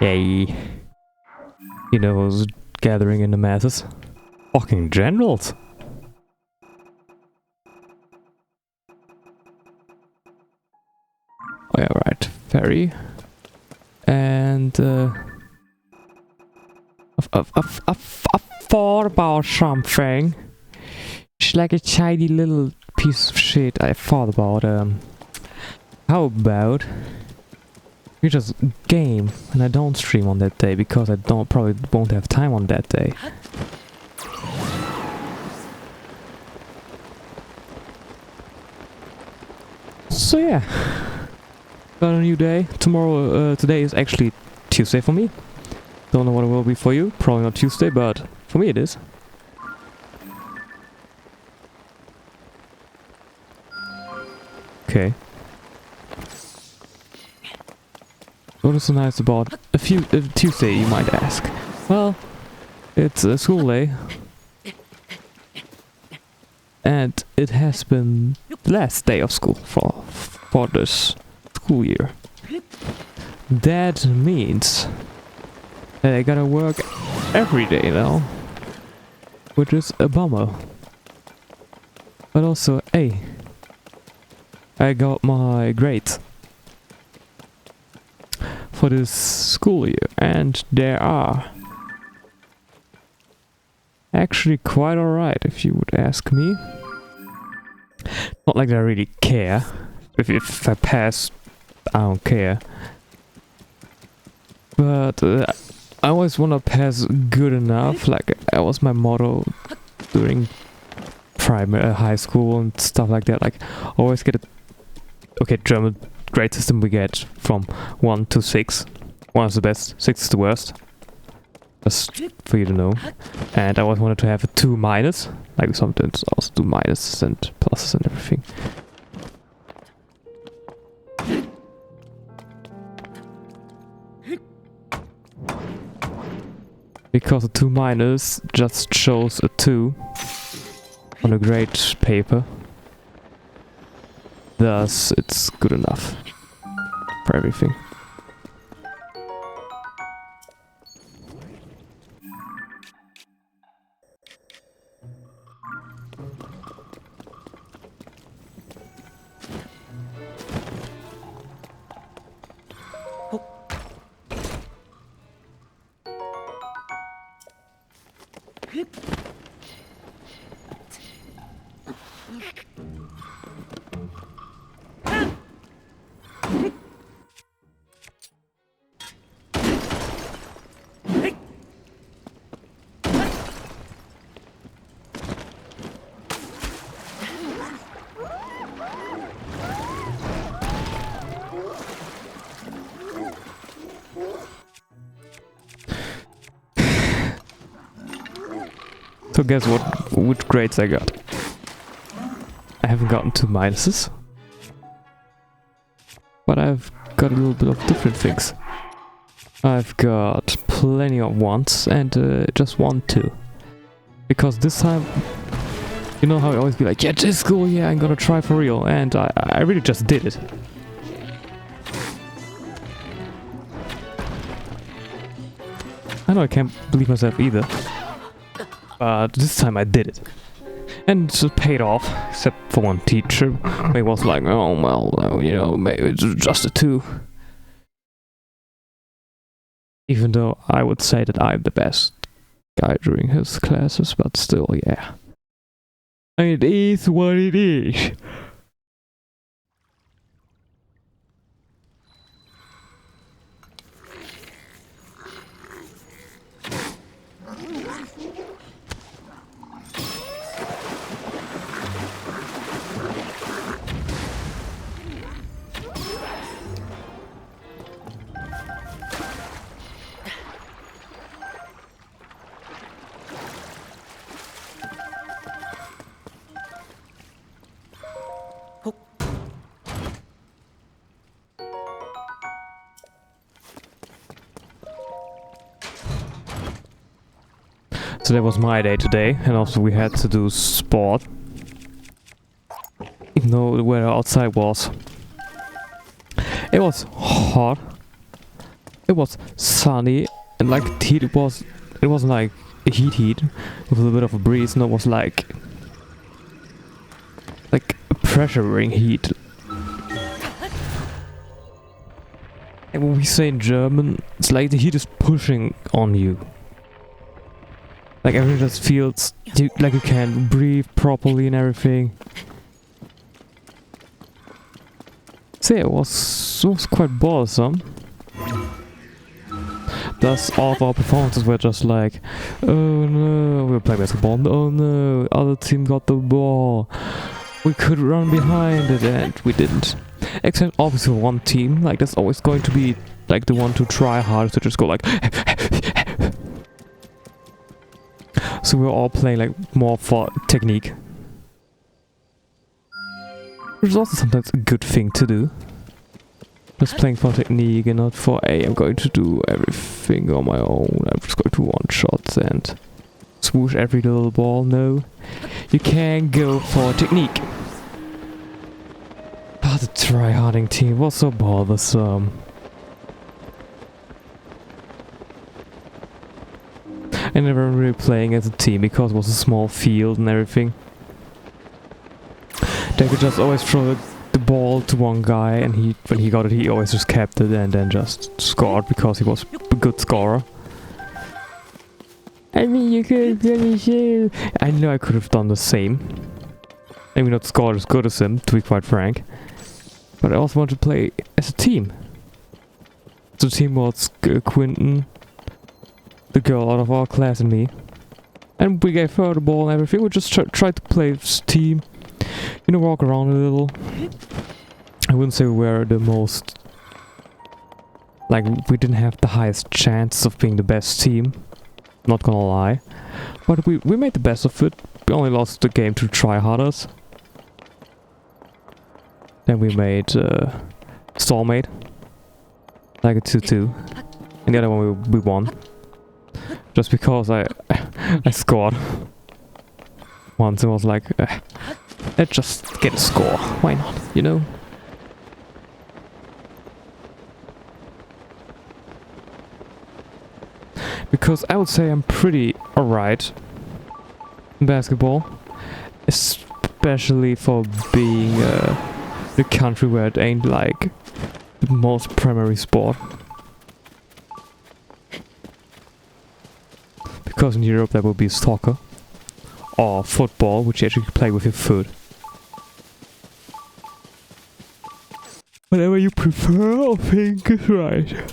Yay. You know who's gathering in the masses? Fucking generals! Oh yeah, right. Ferry. And I thought about something. It's like a tiny little piece of shit I thought about. How about we just game and I don't stream on that day because I probably won't have time on that day. So yeah, got a new day. Tomorrow, today is actually Tuesday for me. Don't know what it will be for you. Probably not Tuesday, but for me it is. Okay. What is so nice about a Tuesday, you might ask? Well, it's a school day. And it has been the last day of school for this school year. That means that I gotta work every day now, which is a bummer. But also, hey, I got my grades for this school year, and they are actually quite alright, if you would ask me. Not like I really care. If I pass, I don't care. But I always want to pass good enough. Like, that was my motto during high school and stuff like that. Like, always get a... Okay, German grade system we get from 1 to 6. 1 is the best, 6 is the worst. Just for you to know. And I always wanted to have a 2 minus. Like sometimes also do minuses and pluses and everything. Because a 2 minus just shows a 2 on a grade paper. Thus, it's good enough for everything. So guess which grades I got? I haven't gotten 2 minuses. But I've got a little bit of different things. I've got plenty of 1s and just 1, 2. Because this time, you know how I always be like, yeah, this school, yeah, I'm gonna try for real. And I really just did it. I know I can't believe myself either. But this time I did it. And it paid off, except for one teacher. He was like, oh, well, you know, maybe it's just a 2. Even though I would say that I'm the best guy during his classes, but still, yeah. I mean, it is what it is. So that was my day today, and also we had to do sport. Even though the weather outside was... It was hot. it was sunny and like the heat. It wasn't like a heat with a little bit of a breeze. No, it was like a pressuring heat. And when we say in German, it's like the heat is pushing on you. Like everything just feels like you can't breathe properly and everything. So yeah, it was quite bothersome. Thus all of our performances were just like, oh no, we were playing basketball, oh no, other team got the ball. We could run behind it and we didn't. Except obviously one team, like that's always going to be like the one to try hard to just go like so we're all playing like more for technique. Which is also sometimes a good thing to do. Just playing for technique and not for, hey, I'm going to do everything on my own. I'm just going to one shots and swoosh every little ball. No, you can go for technique. Oh, the try-harding team was so bothersome. I never really playing as a team because it was a small field and everything. They could just always throw the ball to one guy, and when he got it, he always just kept it and then just scored because he was a good scorer. I mean, you could finish it. I know I could have done the same. I mean, not scored as good as him, to be quite frank. But I also want to play as a team. So the team was Quinton, the girl out of our class, and me. And we gave her the ball and everything. We just tried to play as a team. You know, walk around a little. I wouldn't say we were the most... Like, we didn't have the highest chance of being the best team. Not gonna lie. But we made the best of it. We only lost the game to tryharders. Then we made Stallmate. Like a 2-2. And the other one we won. Just because I scored. Once it was like... let's just get a score. Why not, you know? Because I would say I'm pretty alright in basketball. Especially for being the country where it ain't like the most primary sport. Because in Europe that would be soccer. Or football, which you actually play with your foot. Whatever you prefer, I think is right.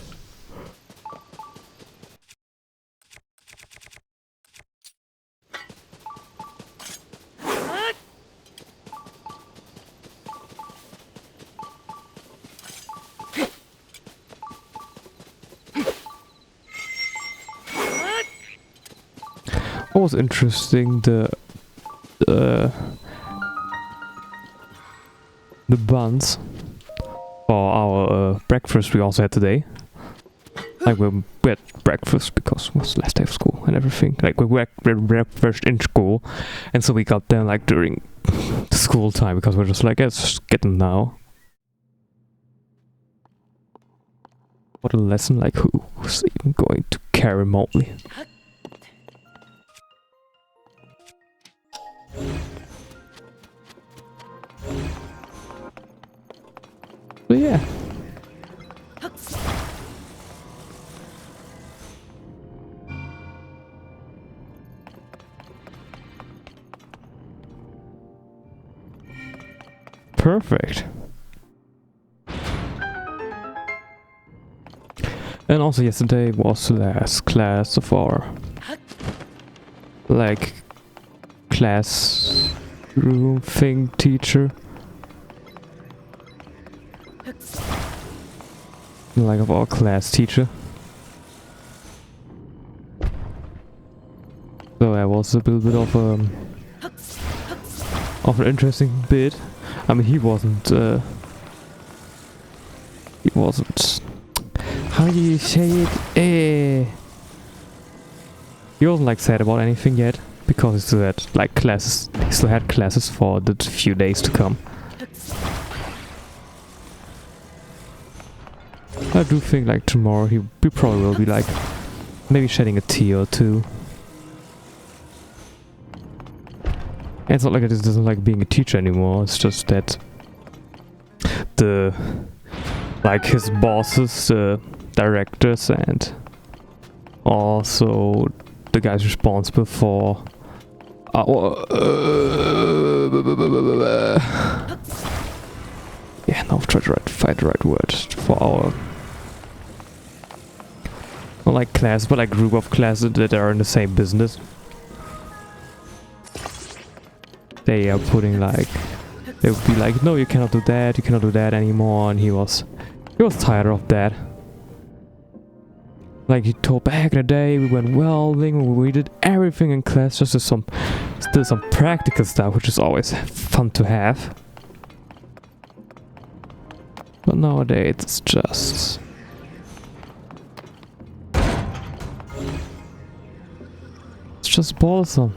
What was interesting, the buns for our breakfast we also had today. Like we had breakfast because it was last day of school and everything. Like we had breakfast in school, and so we got them like during the school time because we're just like, let's just get them now. What a lesson! Like who's even going to care remotely? But yeah. Perfect. And also yesterday was the last class of our like classroom thing teacher. Like of our class teacher. So that was a little bit of an interesting bit. I mean, he wasn't how do you say it? He wasn't like sad about anything yet because he still had like classes. He still had classes for the few days to come. I do think like tomorrow he probably will be like maybe shedding a tear or two. And it's not like he just doesn't like being a teacher anymore, it's just that like his bosses, the directors, and also the guys responsible for yeah, now I've tried to find the right word for our not like class, but like group of classes that are in the same business. They are putting like, they would be like, no, you cannot do that anymore, and he was tired of that. Like he told back in the day, we went welding, we did everything in class, just still some practical stuff, which is always fun to have. But nowadays it's just bothersome.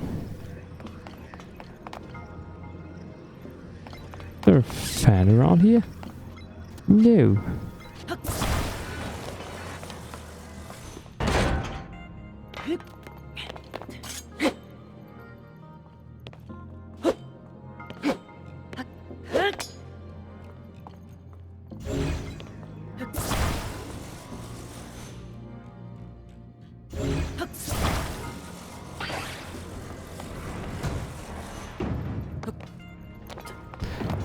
Is there a fan around here? No.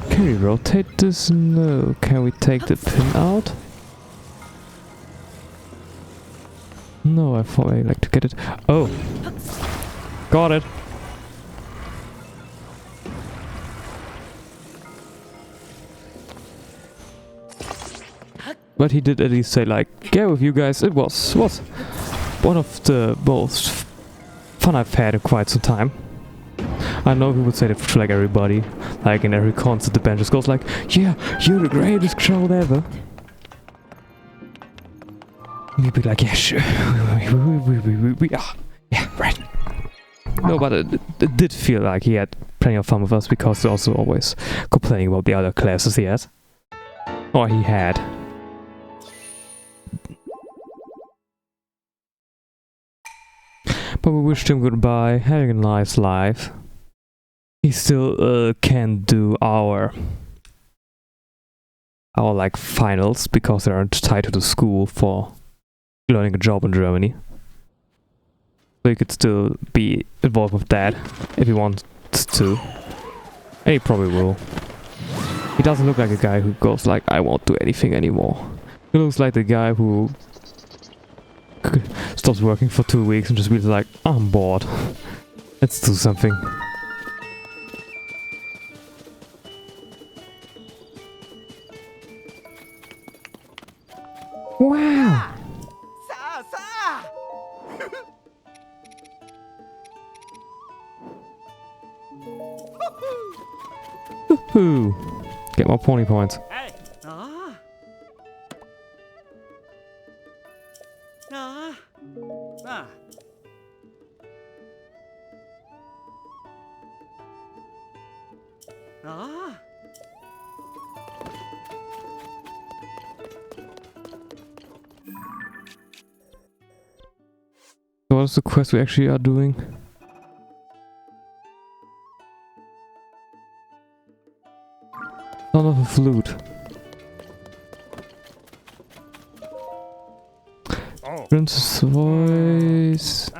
Can we rotate this? No. Can we take the pin out? No, I thought I'd like to get it. Oh! Got it! But he did at least say like, yeah, with you guys, it was one of the most fun I've had in quite some time. I know he would say that for like everybody, like in every concert the band just goes like, yeah, you're the greatest crowd ever. We'd be like, yeah, sure, we are, yeah, right. No, but it did feel like he had plenty of fun with us because he's also always complaining about the other classes he has. Or he had. But we wished him goodbye, having a nice life. He still can't do our like finals because they aren't tied to the school for learning a job in Germany. So he could still be involved with that if he wants to. And he probably will. He doesn't look like a guy who goes like, I won't do anything anymore. He looks like the guy who stops working for 2 weeks and just be like, I'm bored. Let's do something. Wow! Woohoo! Get more pony points. So what is the quest we actually are doing? Son of a flute. Princess voice.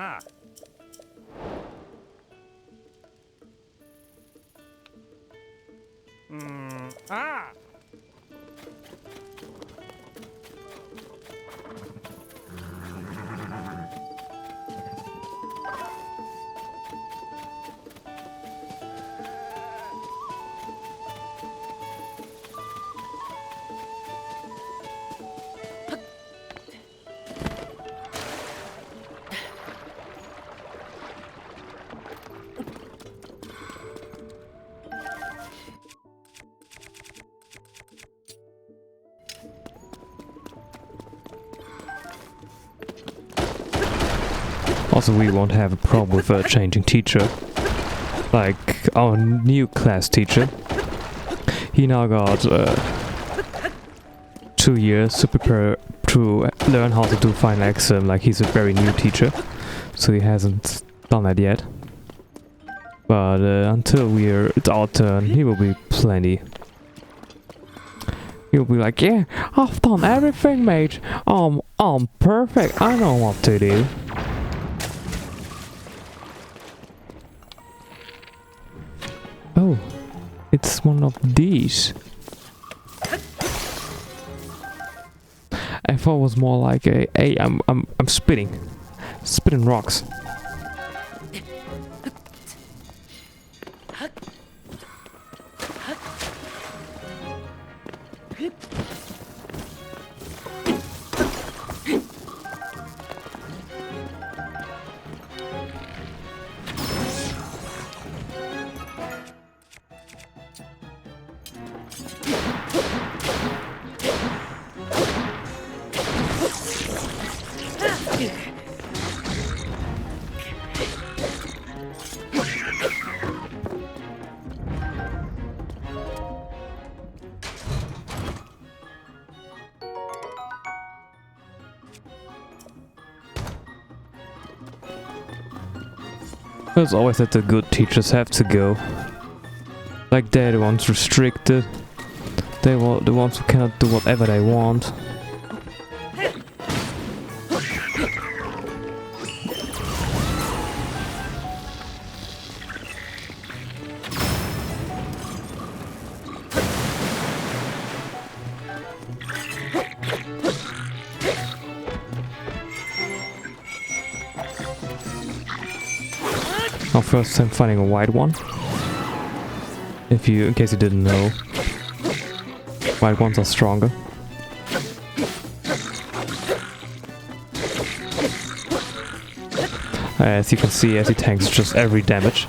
Also, we won't have a problem with a changing teacher. Like, our new class teacher. He now got 2 years to to learn how to do final exam. Like, he's a very new teacher, so he hasn't done that yet. But until it's our turn, he will be plenty. He'll be like, yeah, I've done everything, mate. I'm perfect. I know what to do. Oh, it's one of these. I thought it was more like a, hey, I'm spitting rocks. It's always that the good teachers have to go. Like, they're the ones restricted. They are the ones who cannot do whatever they want. Our first time finding a white one. In case you didn't know, white ones are stronger. As you can see, as he tanks just every damage.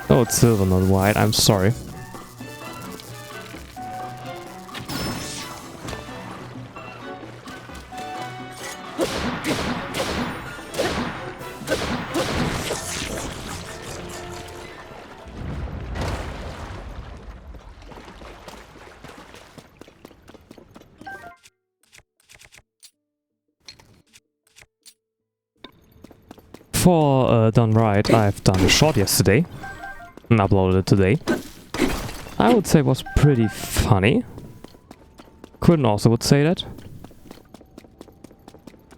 Oh, it's silver, not white. I'm sorry. For done right, I've done a short yesterday and uploaded it today. I would say it was pretty funny. Quinn also would say that.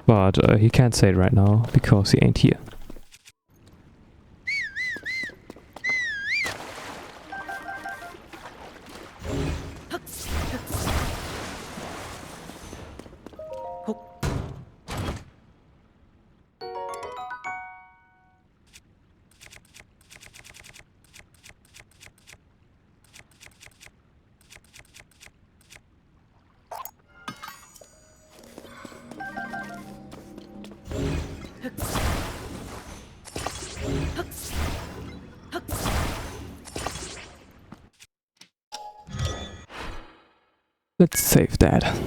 But he can't say it right now because he ain't here. Let's save that.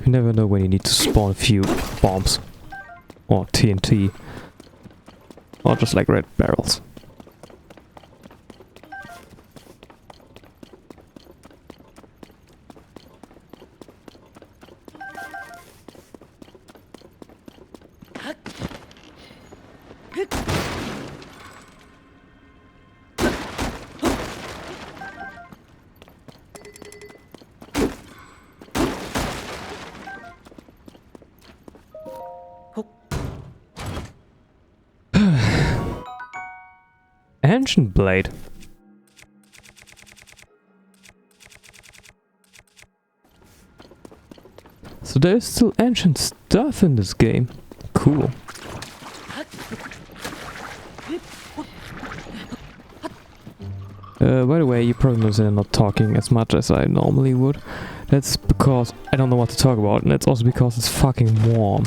You never know when you need to spawn a few bombs. Or TNT. Or just like red barrels. Ancient blade. So there's still ancient stuff in this game. Cool. By the way, you probably noticed I'm not talking as much as I normally would. That's because I don't know what to talk about, and that's also because it's fucking warm.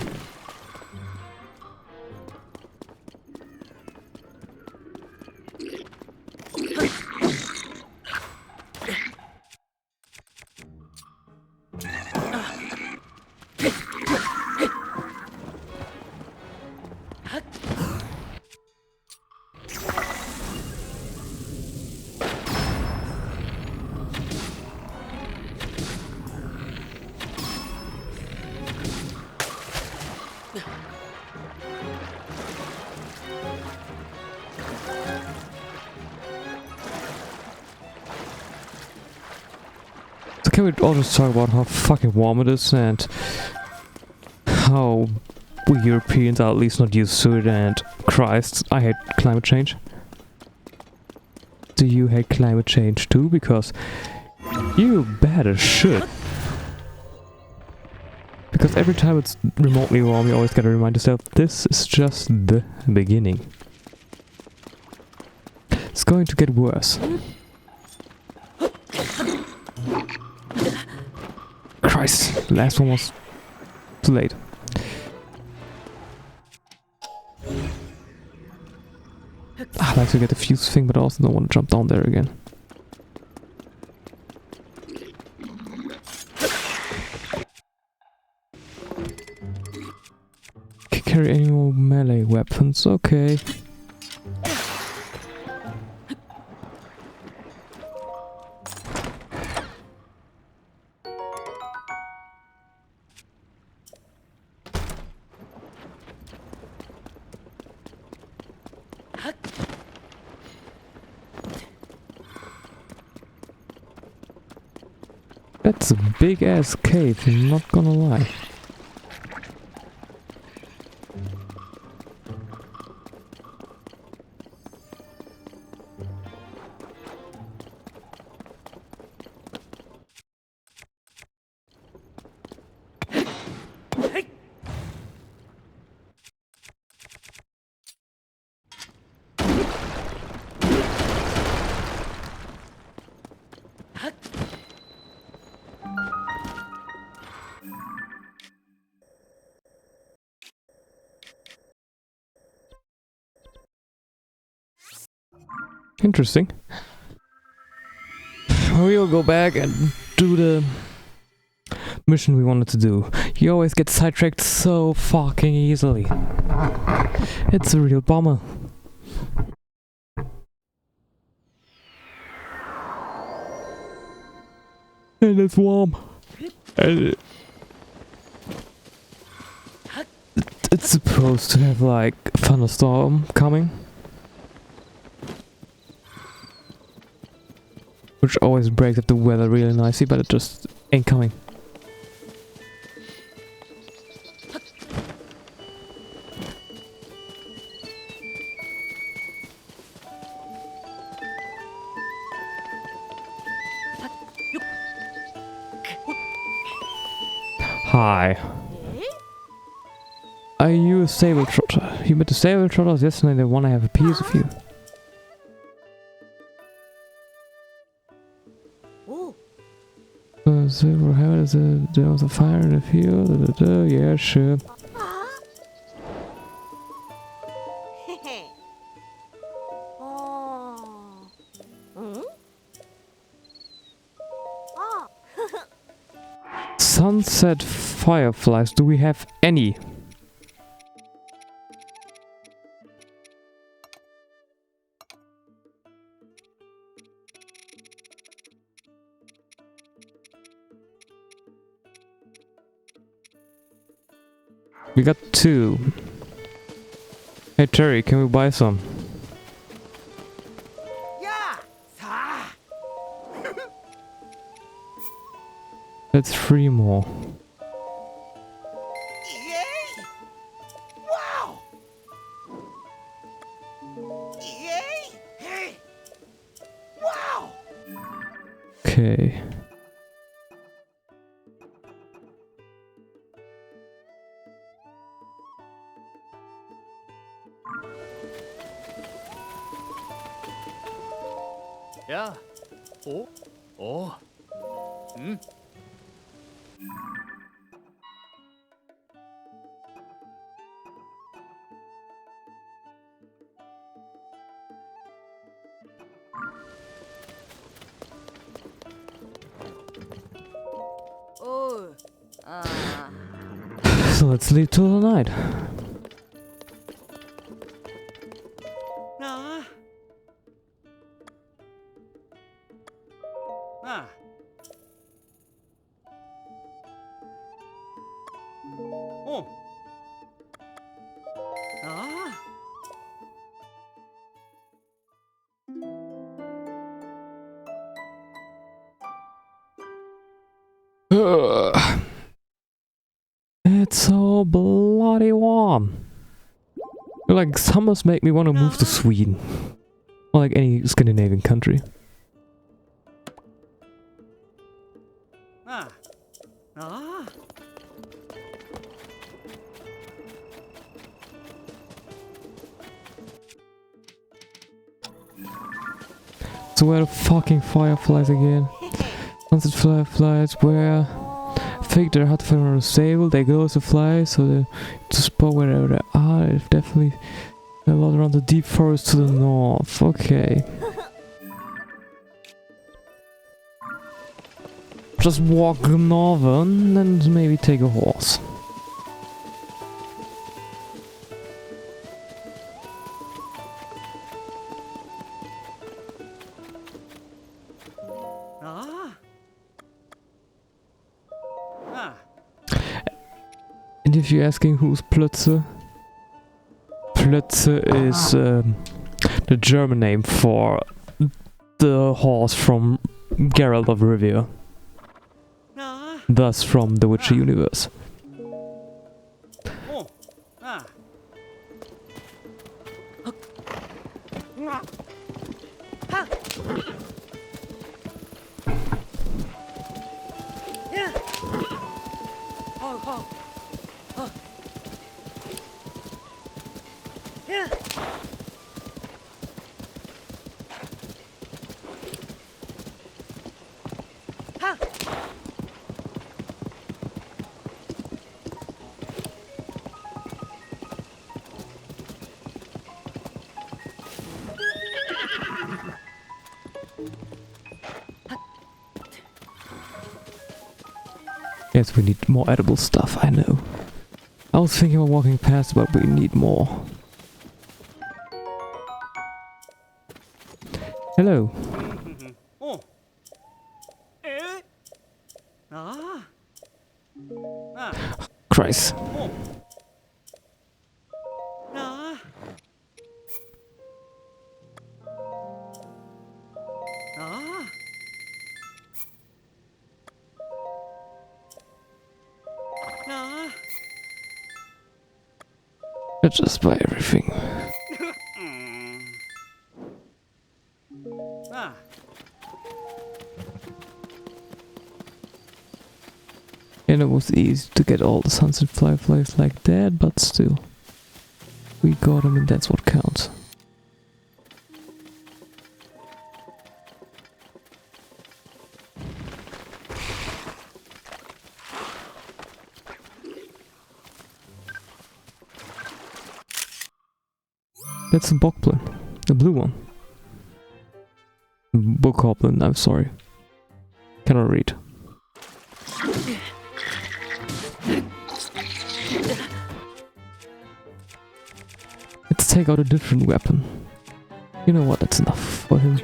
Can we all just talk about how fucking warm it is and how we Europeans are at least not used to it, and Christ, I hate climate change. Do you hate climate change too? Because you better should. Because every time it's remotely warm, you always gotta remind yourself, this is just the beginning. It's going to get worse. Christ, the last one was too late. I'd like to get the fuse thing, but I also don't want to jump down there again. Can't carry any more melee weapons, okay. That's a big ass cave, I'm not gonna lie. Interesting. We'll go back and do the mission we wanted to do. You always get sidetracked so fucking easily. It's a real bummer. And it's warm. And it's supposed to have like a thunderstorm coming. Which always breaks up the weather really nicely, but it just ain't coming. Hi. Are you a stable trotter? You met the stable trotters yesterday, they want to have a piece of you. Silver, how is it? There was a fire in the field? Yeah, sure. Sunset fireflies, do we have any? We got 2. Hey Terry, can we buy some? That's 3 more. Okay. Yeah. Oh. Oh. Hmm. Oh. So let's leave till the night. Nah. Ah. Oh. Ah. Ugh. It's so bloody warm. Like, summers make me want to move to Sweden. Or like any Scandinavian country. Ah. Ah. So where are the fucking fireflies again? Sunset fireflies, where? Fake they're hard to find on a stable, they go as a fly, so they to spot wherever they are. There's definitely a lot around the deep forest to the north. Okay. Just walk northern and maybe take a horse. Ah. Ah. And if you're asking who's Plötze, Plötze is the German name for the horse from Geralt of Rivia, Ah. thus from the Witcher universe. Oh. Ah. Ha. Yeah. Oh, oh. Oh. Yeah. Ha. Yes, we need more edible stuff, I know. I was thinking of walking past, but we need more. Hello. Oh. Eh. Ah. Ah. Christ. Oh. Ah. Ah. Ah. Let's just buy everything. Ah. And it was easy to get all the sunset fireflies like that, but still. We got them and that's what counts. That's a bokoblin, the blue one. Bokoblin, I'm sorry. Cannot read. Let's take out a different weapon. You know what, that's enough for him.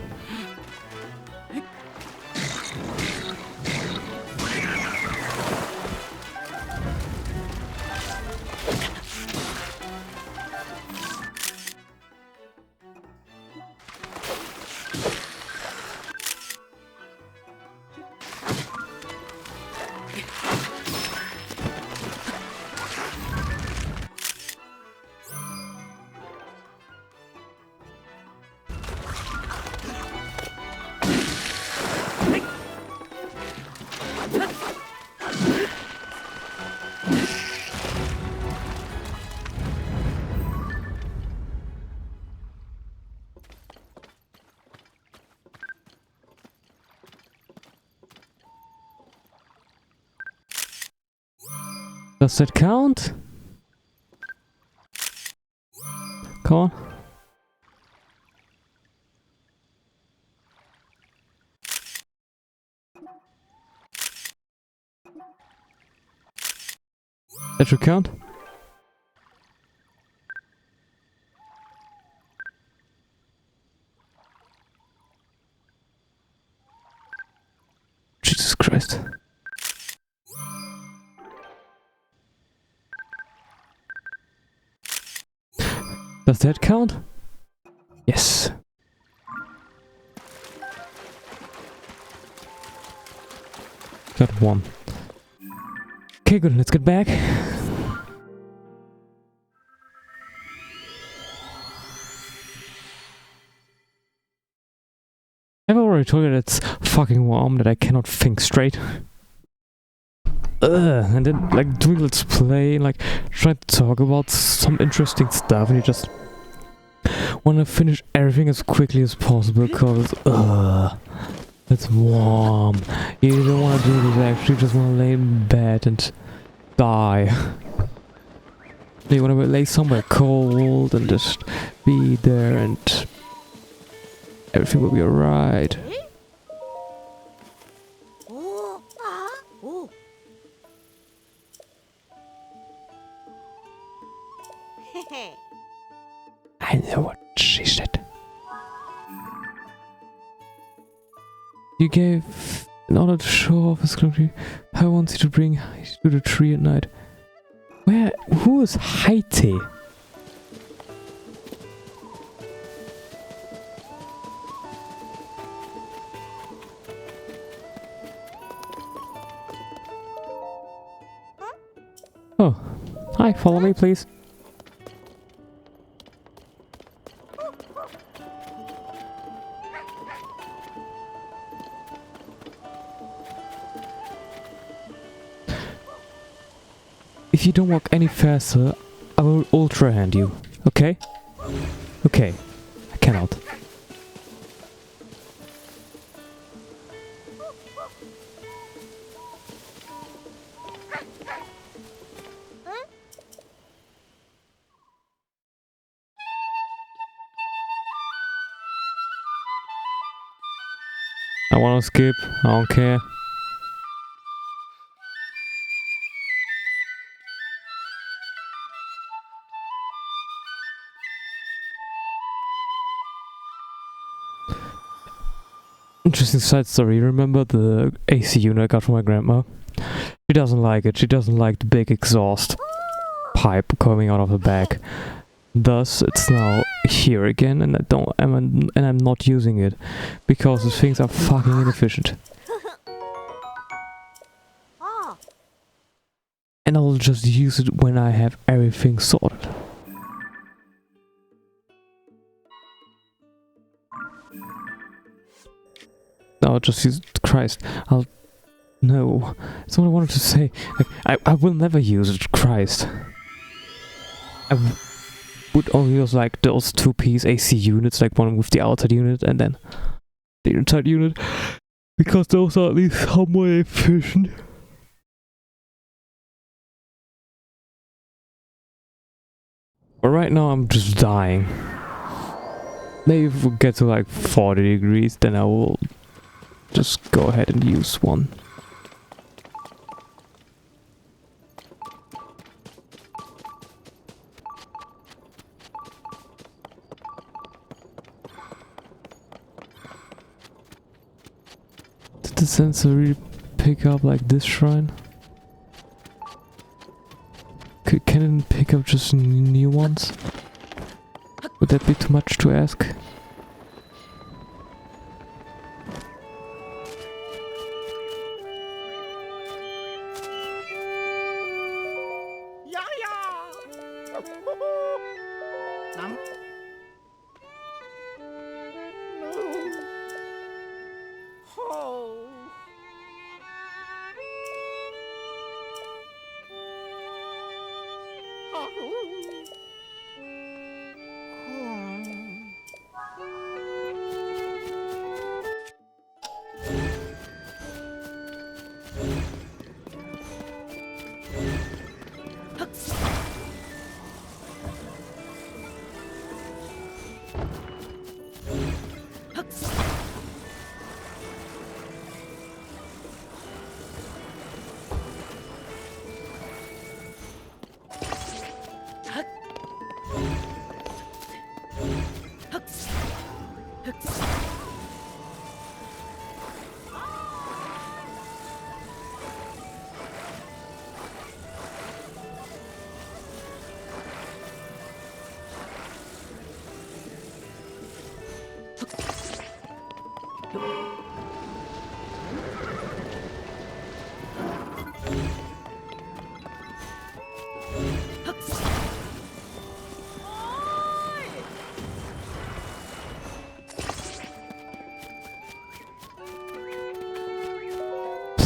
Does that count? Come on. That should count. Jesus Christ. Does that count? Yes. Got one. Okay, good. Let's get back. I've already told you that it's fucking warm, that I cannot think straight. And then, like, doing let's play, like, trying to talk about some interesting stuff, and you just want to finish everything as quickly as possible, because, it's warm. You don't want to do this, actually, you just want to lay in bed and die. You want to lay somewhere cold and just be there, and everything will be alright. I know what she said. You gave, in order to show off his country, I want you to bring to the tree at night. Where? Who is Haiti? Oh, hi, follow me, please. If you don't walk any faster, I will ultra hand you, okay? Okay, I cannot. I wanna skip, I don't care. Interesting side story. Remember the AC unit I got from my grandma? She doesn't like it. She doesn't like the big exhaust pipe coming out of the back. Thus, it's now here again, and I'm not using it because these things are fucking inefficient. And I'll just use it when I have everything sorted. No, I'll just use Christ. No. That's what I wanted to say. Like, I will never use it, Christ. I would only use like those two-piece AC units, like one with the outside unit and then the inside unit, because those are at least somewhat efficient. But right now I'm just dying. Maybe if we get to like 40 degrees, then I will just go ahead and use one. Did the sensor really pick up like this shrine? Can it pick up just new ones? Would that be too much to ask?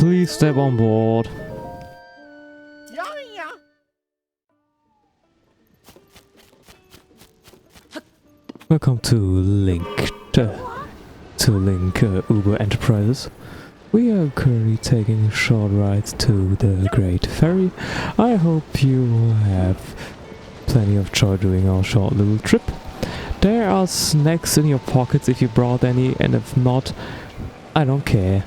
Please step on board. Ja, ja. Welcome to Link Uber Enterprises. We are currently taking a short ride to the Great Ferry. I hope you will have plenty of joy during our short little trip. There are snacks in your pockets if you brought any, and if not, I don't care.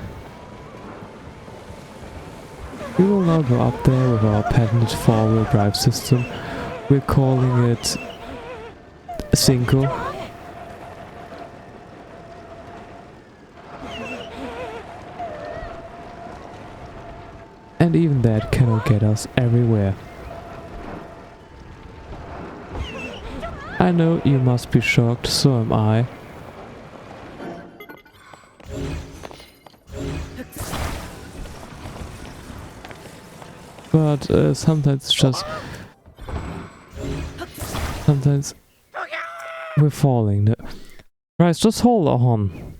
We will now go up there with our patented 4-wheel drive system. We're calling it Cinco. And even that cannot get us everywhere. I know you must be shocked, so am I. But sometimes we're falling. No. Guys, just hold on.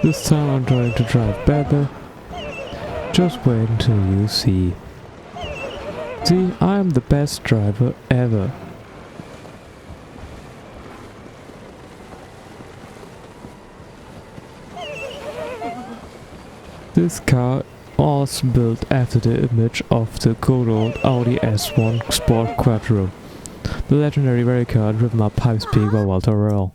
This time I'm trying to drive better. Just wait until you see. See, I'm the best driver ever. This car was built after the image of the good old Audi S1 Sport Quattro, the legendary rally car driven up high speed by Walter Röhrl.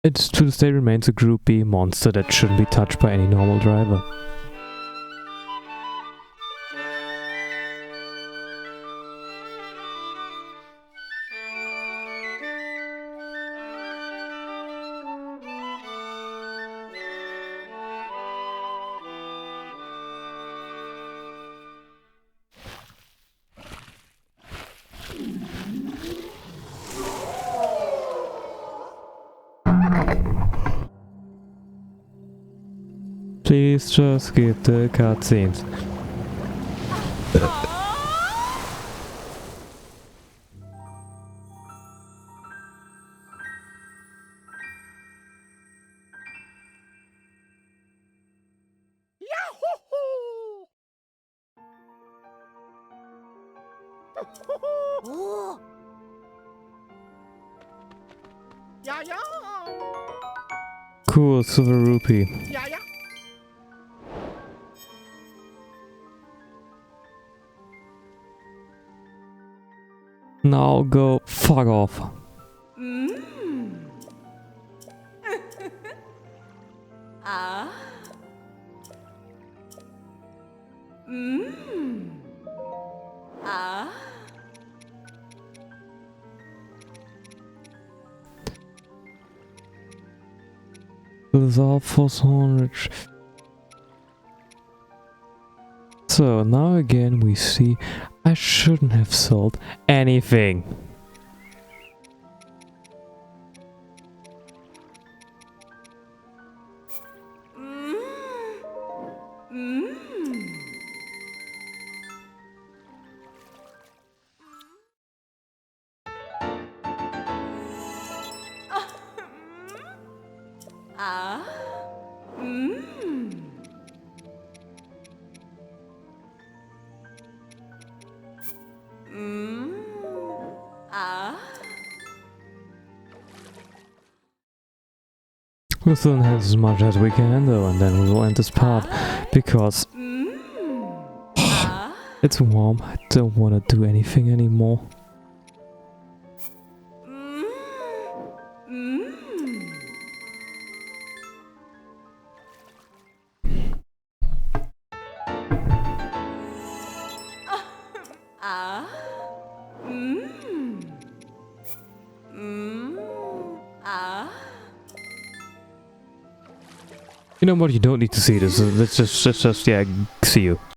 It to this day remains a Group B monster that shouldn't be touched by any normal driver. Please just skip the cutscenes. Oh. Ja, ja. Cool, silver rupee. Ja, ja. Now go fuck off. Ah. Ah. Dissolve for 100. So now again we see I shouldn't have sold anything. Ah. Ah. We'll still enhance as much as we can though, and then we will end this part because it's warm. I don't want to do anything anymore. Ah. Ah. You know what? You don't need to see this. Let's just yeah, see you.